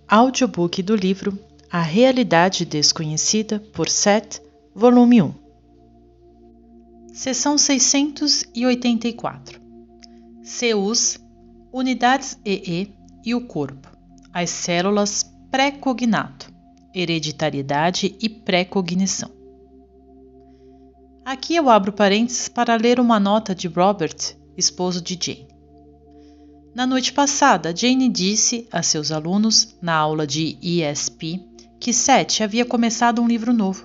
Audiobook do livro A Realidade Desconhecida, por Seth, volume 1. Seção 684. CUs, unidades EE e o corpo, as células pré-cognato, hereditariedade e pré-cognição. Aqui eu abro parênteses para ler uma nota de Robert, esposo de Jane. Na noite passada, Jane disse a seus alunos, na aula de ESP, que Seth havia começado um livro novo.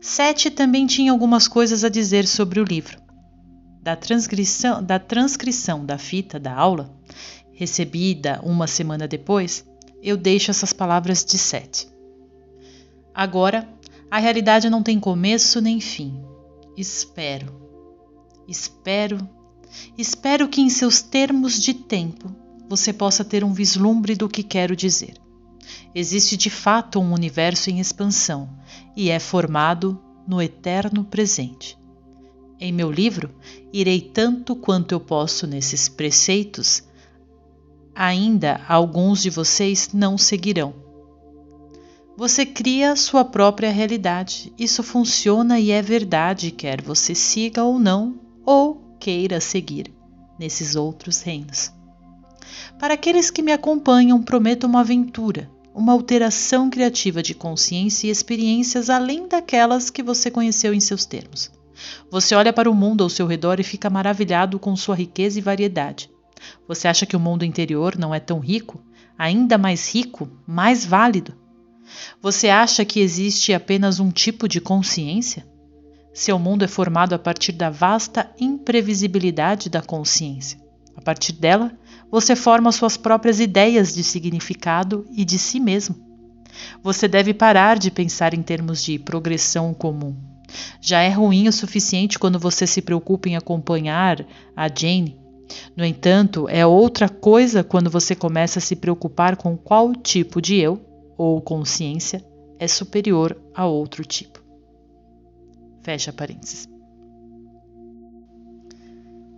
Seth também tinha algumas coisas a dizer sobre o livro. Da transcrição da fita da aula, recebida uma semana depois, eu deixo essas palavras de Seth. Agora, a realidade não tem começo nem fim. Espero que em seus termos de tempo você possa ter um vislumbre do que quero dizer. Existe de fato um universo em expansão e é formado no eterno presente. Em meu livro, irei tanto quanto eu posso nesses preceitos. Ainda alguns de vocês não seguirão. Você cria sua própria realidade. Isso funciona e é verdade, quer você siga ou não, ou queira seguir nesses outros reinos. Para aqueles que me acompanham, prometo uma aventura, uma alteração criativa de consciência e experiências além daquelas que você conheceu em seus termos. Você olha para o mundo ao seu redor e fica maravilhado com sua riqueza e variedade. Você acha que o mundo interior não é tão rico, ainda mais rico, mais válido? Você acha que existe apenas um tipo de consciência? Seu mundo é formado a partir da vasta imprevisibilidade da consciência. A partir dela, você forma suas próprias ideias de significado e de si mesmo. Você deve parar de pensar em termos de progressão comum. Já é ruim o suficiente quando você se preocupa em acompanhar a Jane. No entanto, é outra coisa quando você começa a se preocupar com qual tipo de eu, ou consciência, é superior a outro tipo. Fecha parênteses.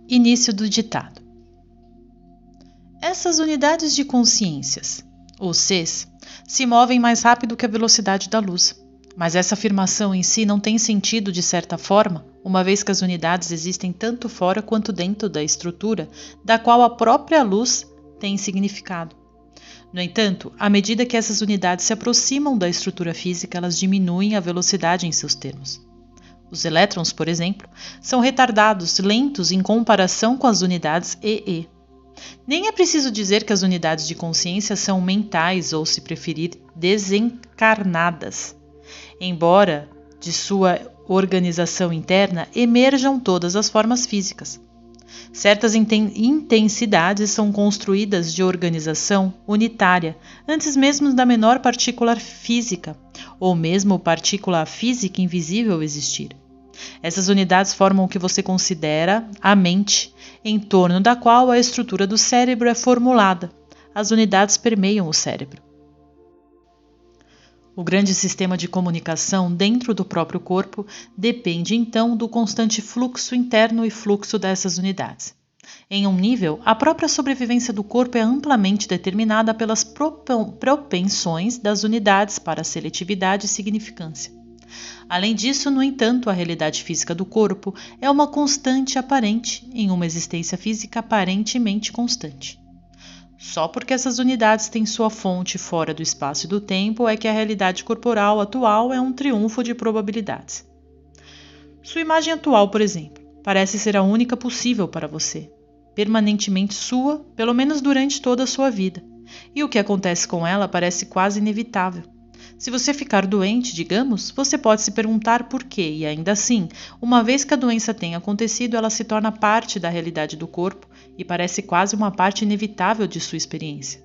Início do ditado. Essas unidades de consciências, ou Cs, se movem mais rápido que a velocidade da luz. Mas essa afirmação em si não tem sentido de certa forma, uma vez que as unidades existem tanto fora quanto dentro da estrutura, da qual a própria luz tem significado. No entanto, à medida que essas unidades se aproximam da estrutura física, elas diminuem a velocidade em seus termos. Os elétrons, por exemplo, são retardados, lentos em comparação com as unidades EE. Nem é preciso dizer que as unidades de consciência são mentais ou, se preferir, desencarnadas. Embora de sua organização interna emerjam todas as formas físicas. Certas intensidades são construídas de organização unitária, antes mesmo da menor partícula física, ou mesmo partícula física invisível existir. Essas unidades formam o que você considera a mente, em torno da qual a estrutura do cérebro é formulada. As unidades permeiam o cérebro. O grande sistema de comunicação dentro do próprio corpo depende, então, do constante fluxo interno e fluxo dessas unidades. Em um nível, a própria sobrevivência do corpo é amplamente determinada pelas propensões das unidades para seletividade e significância. Além disso, no entanto, a realidade física do corpo é uma constante aparente em uma existência física aparentemente constante. Só porque essas unidades têm sua fonte fora do espaço e do tempo é que a realidade corporal atual é um triunfo de probabilidades. Sua imagem atual, por exemplo, parece ser a única possível para você, permanentemente sua, pelo menos durante toda a sua vida, e o que acontece com ela parece quase inevitável. Se você ficar doente, digamos, você pode se perguntar por quê, e ainda assim, uma vez que a doença tenha acontecido, ela se torna parte da realidade do corpo e parece quase uma parte inevitável de sua experiência.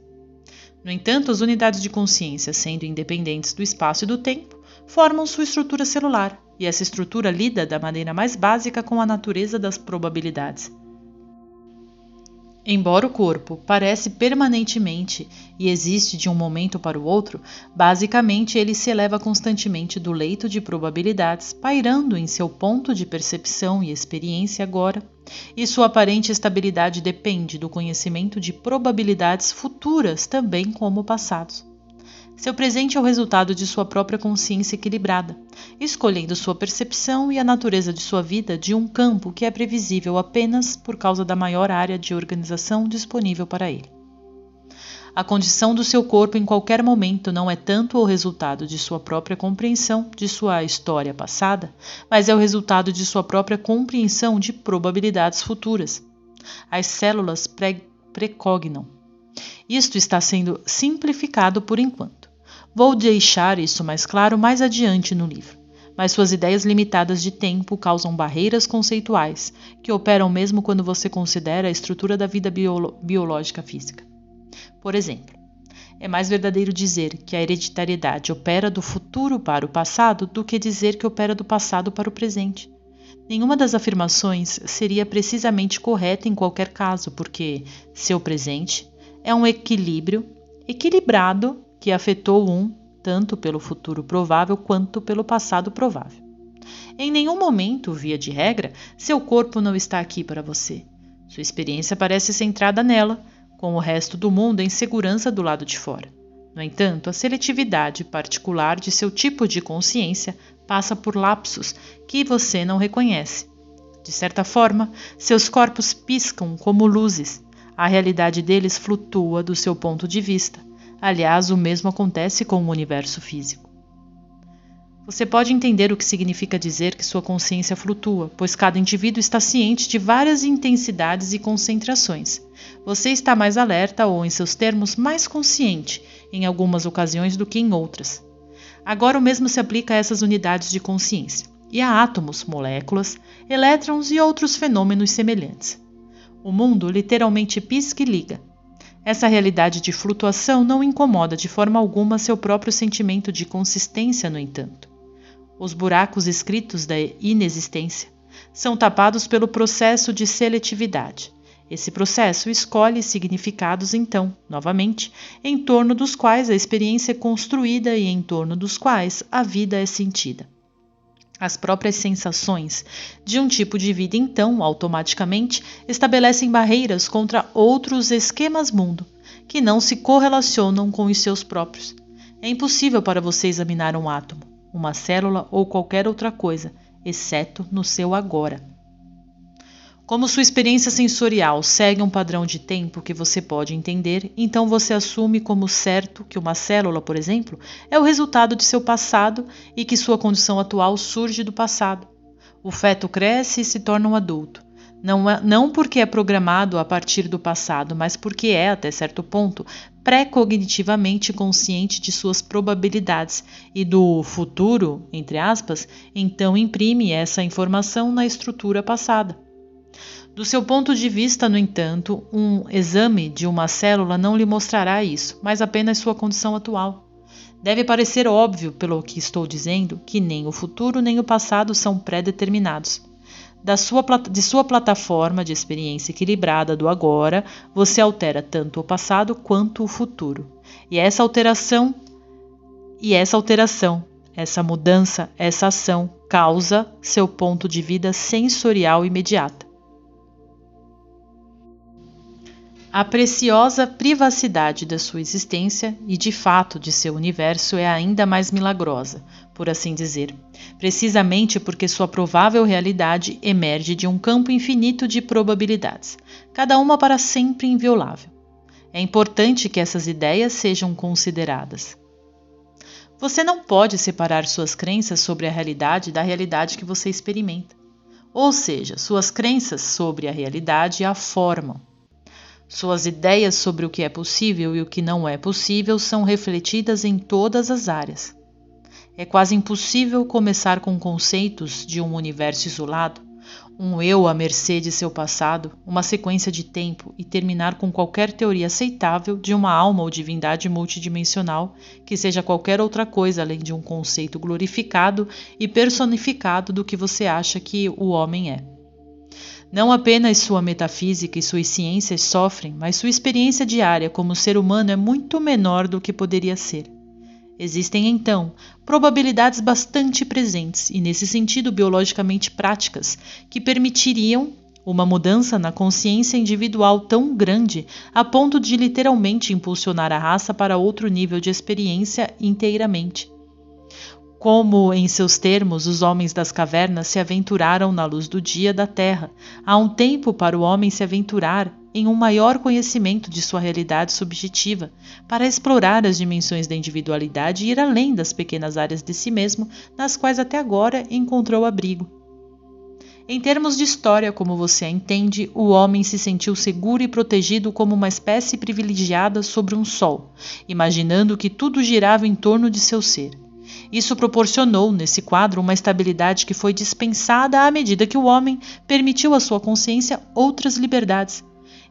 No entanto, as unidades de consciência, sendo independentes do espaço e do tempo, formam sua estrutura celular, e essa estrutura lida da maneira mais básica com a natureza das probabilidades. Embora o corpo parece permanentemente e existe de um momento para o outro, basicamente ele se eleva constantemente do leito de probabilidades, pairando em seu ponto de percepção e experiência agora, e sua aparente estabilidade depende do conhecimento de probabilidades futuras também como passados. Seu presente é o resultado de sua própria consciência equilibrada, escolhendo sua percepção e a natureza de sua vida de um campo que é previsível apenas por causa da maior área de organização disponível para ele. A condição do seu corpo em qualquer momento não é tanto o resultado de sua própria compreensão de sua história passada, mas é o resultado de sua própria compreensão de probabilidades futuras. As células precognam. Isto está sendo simplificado por enquanto. Vou deixar isso mais claro mais adiante no livro, mas suas ideias limitadas de tempo causam barreiras conceituais que operam mesmo quando você considera a estrutura da vida biológica física. Por exemplo, é mais verdadeiro dizer que a hereditariedade opera do futuro para o passado do que dizer que opera do passado para o presente. Nenhuma das afirmações seria precisamente correta em qualquer caso, porque seu presente é um equilíbrio equilibrado que afetou tanto pelo futuro provável quanto pelo passado provável. Em nenhum momento, via de regra, seu corpo não está aqui para você. Sua experiência parece centrada nela, com o resto do mundo em segurança do lado de fora. No entanto, a seletividade particular de seu tipo de consciência passa por lapsos que você não reconhece. De certa forma, seus corpos piscam como luzes. A realidade deles flutua do seu ponto de vista. Aliás, o mesmo acontece com o universo físico. Você pode entender o que significa dizer que sua consciência flutua, pois cada indivíduo está ciente de várias intensidades e concentrações. Você está mais alerta ou, em seus termos, mais consciente em algumas ocasiões do que em outras. Agora o mesmo se aplica a essas unidades de consciência, e a átomos, moléculas, elétrons e outros fenômenos semelhantes. O mundo literalmente pisca e liga. Essa realidade de flutuação não incomoda de forma alguma seu próprio sentimento de consistência, no entanto. Os buracos escritos da inexistência são tapados pelo processo de seletividade. Esse processo escolhe significados, então, novamente, em torno dos quais a experiência é construída e em torno dos quais a vida é sentida. As próprias sensações de um tipo de vida, então, automaticamente, estabelecem barreiras contra outros esquemas mundo, que não se correlacionam com os seus próprios. É impossível para você examinar um átomo, uma célula ou qualquer outra coisa, exceto no seu agora. Como sua experiência sensorial segue um padrão de tempo que você pode entender, então você assume como certo que uma célula, por exemplo, é o resultado de seu passado e que sua condição atual surge do passado. O feto cresce e se torna um adulto. Não porque é programado a partir do passado, mas porque é, até certo ponto, pré-cognitivamente consciente de suas probabilidades e do futuro, entre aspas, então imprime essa informação na estrutura passada. Do seu ponto de vista, no entanto, um exame de uma célula não lhe mostrará isso, mas apenas sua condição atual. Deve parecer óbvio, pelo que estou dizendo, que nem o futuro nem o passado são pré-determinados. De sua plataforma de experiência equilibrada do agora, você altera tanto o passado quanto o futuro. Essa mudança, essa ação, causa seu ponto de vida sensorial imediata. A preciosa privacidade da sua existência e, de fato, de seu universo é ainda mais milagrosa, por assim dizer, precisamente porque sua provável realidade emerge de um campo infinito de probabilidades, cada uma para sempre inviolável. É importante que essas ideias sejam consideradas. Você não pode separar suas crenças sobre a realidade da realidade que você experimenta. Ou seja, suas crenças sobre a realidade a formam. Suas ideias sobre o que é possível e o que não é possível são refletidas em todas as áreas. É quase impossível começar com conceitos de um universo isolado, um eu à mercê de seu passado, uma sequência de tempo e terminar com qualquer teoria aceitável de uma alma ou divindade multidimensional que seja qualquer outra coisa além de um conceito glorificado e personificado do que você acha que o homem é. Não apenas sua metafísica e suas ciências sofrem, mas sua experiência diária como ser humano é muito menor do que poderia ser. Existem, então, probabilidades bastante presentes e, nesse sentido, biologicamente práticas, que permitiriam Uma mudança na consciência individual tão grande a ponto de literalmente impulsionar a raça para outro nível de experiência inteiramente. Como, em seus termos, os homens das cavernas se aventuraram na luz do dia da Terra, há um tempo para o homem se aventurar em um maior conhecimento de sua realidade subjetiva, para explorar as dimensões da individualidade e ir além das pequenas áreas de si mesmo, nas quais até agora encontrou abrigo. Em termos de história, como você a entende, o homem se sentiu seguro e protegido como uma espécie privilegiada sobre um sol, imaginando que tudo girava em torno de seu ser. Isso proporcionou, nesse quadro, uma estabilidade que foi dispensada à medida que o homem permitiu à sua consciência outras liberdades.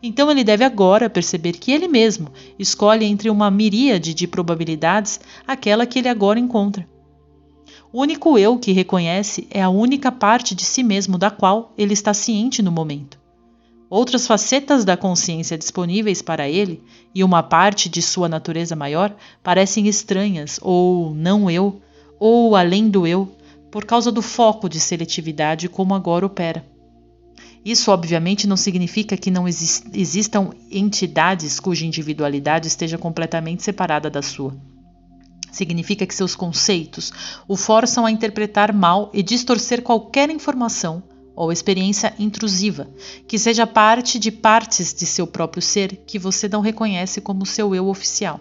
Então ele deve agora perceber que ele mesmo escolhe entre uma miríade de probabilidades aquela que ele agora encontra. O único eu que reconhece é a única parte de si mesmo da qual ele está ciente no momento. Outras facetas da consciência disponíveis para ele, e uma parte de sua natureza maior, parecem estranhas, ou não eu, ou além do eu, por causa do foco de seletividade como agora opera. Isso, obviamente, não significa que não existam entidades cuja individualidade esteja completamente separada da sua. Significa que seus conceitos o forçam a interpretar mal e distorcer qualquer informação ou experiência intrusiva, que seja parte de partes de seu próprio ser que você não reconhece como seu eu oficial.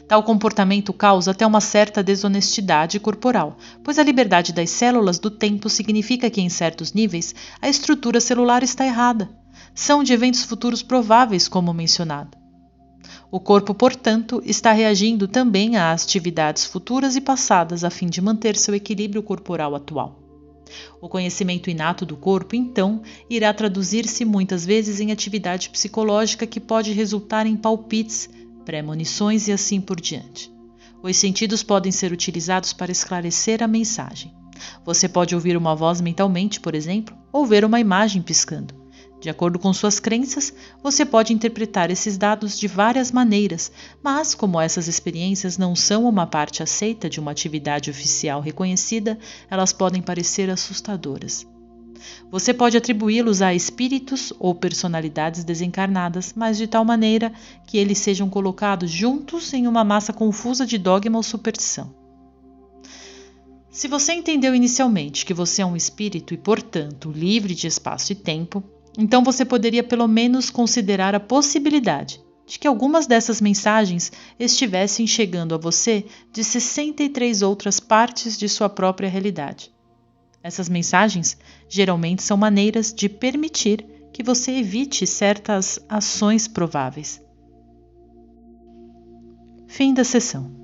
Tal comportamento causa até uma certa desonestidade corporal, pois a liberdade das células do tempo significa que, em certos níveis, a estrutura celular está errada. São de eventos futuros prováveis, como mencionado. O corpo, portanto, está reagindo também a atividades futuras e passadas a fim de manter seu equilíbrio corporal atual. O conhecimento inato do corpo, então, irá traduzir-se muitas vezes em atividade psicológica que pode resultar em palpites, premonições e assim por diante. Os sentidos podem ser utilizados para esclarecer a mensagem. Você pode ouvir uma voz mentalmente, por exemplo, ou ver uma imagem piscando. De acordo com suas crenças, você pode interpretar esses dados de várias maneiras, mas como essas experiências não são uma parte aceita de uma atividade oficial reconhecida, elas podem parecer assustadoras. Você pode atribuí-los a espíritos ou personalidades desencarnadas, mas de tal maneira que eles sejam colocados juntos em uma massa confusa de dogma ou superstição. Se você entendeu inicialmente que você é um espírito e, portanto, livre de espaço e tempo, então você poderia pelo menos considerar a possibilidade de que algumas dessas mensagens estivessem chegando a você de 63 outras partes de sua própria realidade. Essas mensagens geralmente são maneiras de permitir que você evite certas ações prováveis. Fim da sessão.